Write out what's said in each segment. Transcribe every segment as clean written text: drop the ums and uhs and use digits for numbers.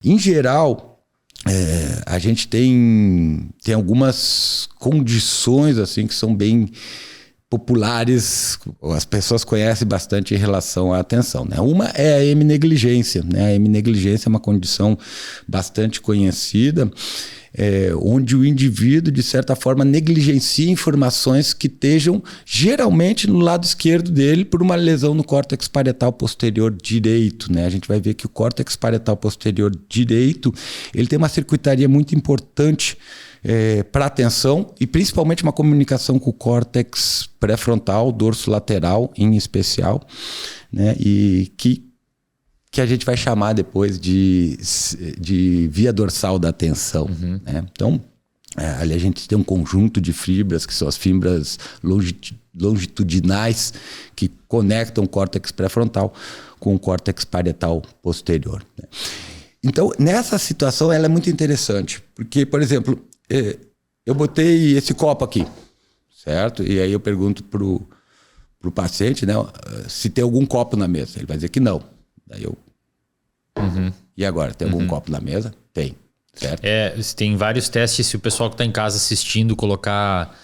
Em geral, a gente tem algumas condições assim que são bem populares, as pessoas conhecem bastante em relação à atenção, né? Uma é a heminegligência, né? A heminegligência é uma condição bastante conhecida, onde o indivíduo, de certa forma, negligencia informações que estejam geralmente no lado esquerdo dele por uma lesão no córtex parietal posterior direito, né? A gente vai ver que o córtex parietal posterior direito ele tem uma circuitaria muito importante para atenção e principalmente uma comunicação com o córtex pré-frontal, dorso lateral em especial, né? E que a gente vai chamar depois de via dorsal da atenção. Né? Então, ali a gente tem um conjunto de fibras, que são as fibras longitudinais, que conectam o córtex pré-frontal com o córtex parietal posterior. Né? Então, nessa situação, ela é muito interessante, porque, por exemplo, eu botei esse copo aqui, certo? E aí eu pergunto pro paciente, né, se tem algum copo na mesa. Ele vai dizer que não. Daí eu... E agora, tem algum copo na mesa? Tem, certo? Tem vários testes, se o pessoal que está em casa assistindo colocar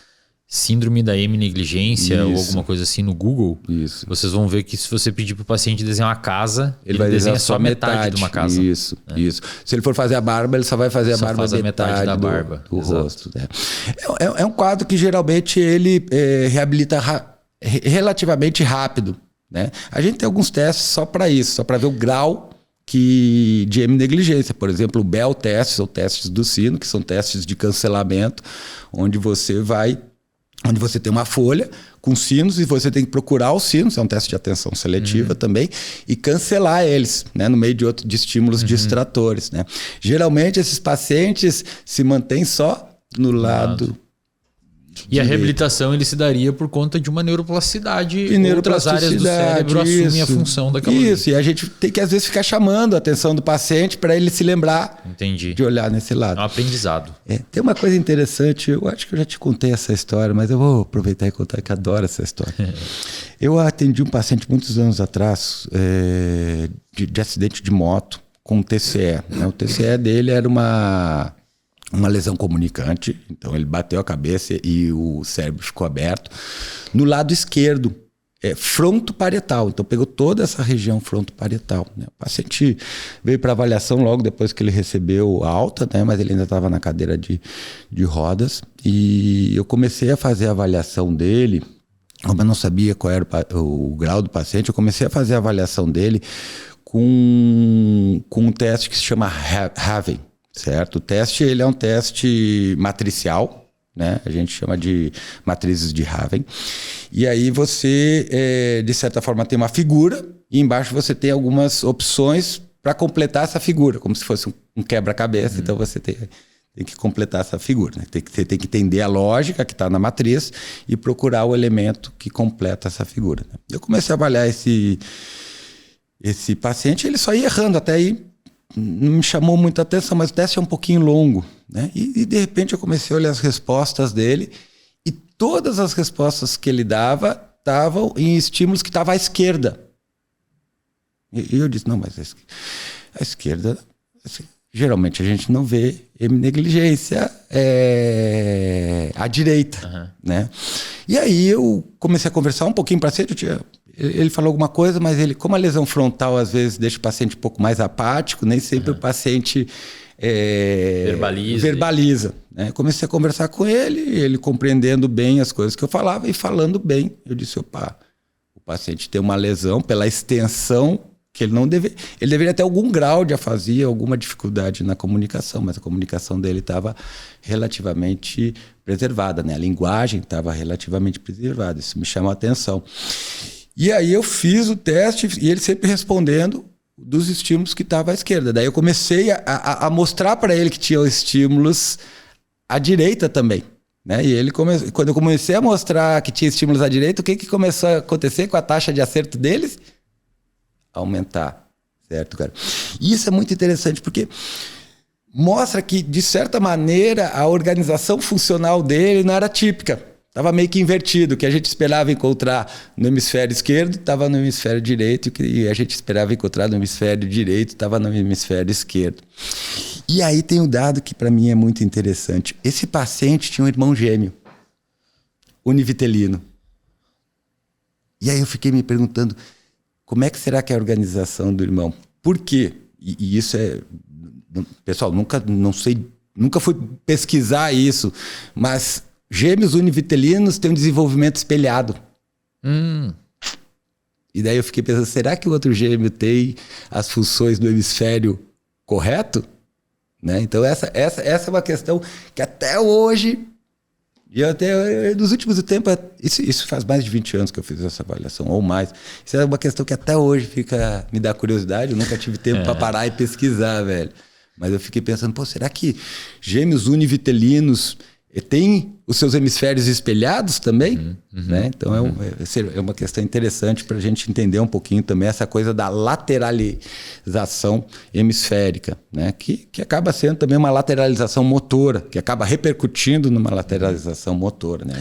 síndrome da heminegligência ou alguma coisa assim no Google, vocês vão ver que se você pedir para o paciente desenhar uma casa, ele vai desenhar só metade de uma casa. Isso. Se ele for fazer a barba, ele só vai fazer a metade da barba do rosto. Né? É um quadro que geralmente ele reabilita relativamente rápido. Né? A gente tem alguns testes só para isso, só para ver o grau de heminegligência. Por exemplo, o Bell test, ou testes do sino, que são testes de cancelamento, onde você tem uma folha com sinos e você tem que procurar os sinos, é um teste de atenção seletiva também, e cancelar eles, né, no meio de estímulos distratores. Né? Geralmente esses pacientes se mantêm só no lado... E a reabilitação ele se daria por conta de uma neuroplasticidade e outras áreas do cérebro assumem a função daquela... Isso, e a gente tem que às vezes ficar chamando a atenção do paciente para ele se lembrar de olhar nesse lado. É um aprendizado. Tem uma coisa interessante, eu acho que eu já te contei essa história, mas eu vou aproveitar e contar que adoro essa história. Eu atendi um paciente muitos anos atrás de acidente de moto com TCE. Né? O TCE dele era uma lesão comunicante, então ele bateu a cabeça e o cérebro ficou aberto. No lado esquerdo, frontoparietal, então pegou toda essa região frontoparietal. Né? O paciente veio para avaliação logo depois que ele recebeu a alta, né? Mas ele ainda estava na cadeira de rodas, e eu comecei a fazer a avaliação dele. Como eu não sabia qual era o grau do paciente, eu comecei a fazer a avaliação dele com um teste que se chama Haven. Certo? O teste ele é um teste matricial, né? A gente chama de matrizes de Haven. E aí você, de certa forma, tem uma figura e embaixo você tem algumas opções para completar essa figura, como se fosse um quebra-cabeça. Então você tem que completar essa figura. Né? Você tem que entender a lógica que está na matriz e procurar o elemento que completa essa figura. Né? Eu comecei a avaliar esse paciente, ele só ia errando até aí. Não me chamou muita atenção, mas o teste é um pouquinho longo. Né? E de repente eu comecei a olhar as respostas dele e todas as respostas que ele dava estavam em estímulos que estavam à esquerda. E eu disse, não, mas a esquerda... Geralmente a gente não vê heminegligência à direita. Né? E aí eu comecei a conversar um pouquinho para frente, ele falou alguma coisa, mas como a lesão frontal às vezes deixa o paciente um pouco mais apático, nem sempre o paciente verbaliza. Né? Comecei a conversar com ele compreendendo bem as coisas que eu falava e falando bem. Eu disse, opa, o paciente tem uma lesão pela extensão que ele não deveria... Ele deveria ter algum grau de afasia, alguma dificuldade na comunicação, mas a comunicação dele estava relativamente preservada, né? A linguagem estava relativamente preservada, isso me chamou a atenção. E aí eu fiz o teste e ele sempre respondendo dos estímulos que estavam à esquerda. Daí eu comecei a mostrar para ele que tinha os estímulos à direita também. Né? E ele quando eu comecei a mostrar que tinha estímulos à direita, o que começou a acontecer com a taxa de acerto deles? Aumentar, certo, cara? E isso é muito interessante porque mostra que, de certa maneira, a organização funcional dele não era típica, Estava meio que invertido. O que a gente esperava encontrar no hemisfério esquerdo estava no hemisfério direito, e o que a gente esperava encontrar no hemisfério direito estava no hemisfério esquerdo. E aí tem um dado que para mim é muito interessante. Esse paciente tinha um irmão gêmeo, univitelino. E aí eu fiquei me perguntando, como é que será que é a organização do irmão? Por quê? E isso é... Pessoal, nunca fui pesquisar isso, mas gêmeos univitelinos têm um desenvolvimento espelhado. E daí eu fiquei pensando, será que o outro gêmeo tem as funções do hemisfério correto? Né? Então essa é uma questão que até hoje, e até nos últimos tempos, isso faz mais de 20 anos que eu fiz essa avaliação, ou mais. Isso é uma questão que até hoje me dá curiosidade, eu nunca tive tempo para parar e pesquisar, velho. Mas eu fiquei pensando, pô, será que gêmeos univitelinos têm os seus hemisférios espelhados também? Né? Então é uma questão interessante para a gente entender um pouquinho também essa coisa da lateralização hemisférica, né? Que acaba sendo também uma lateralização motora, que acaba repercutindo numa lateralização motora. Né?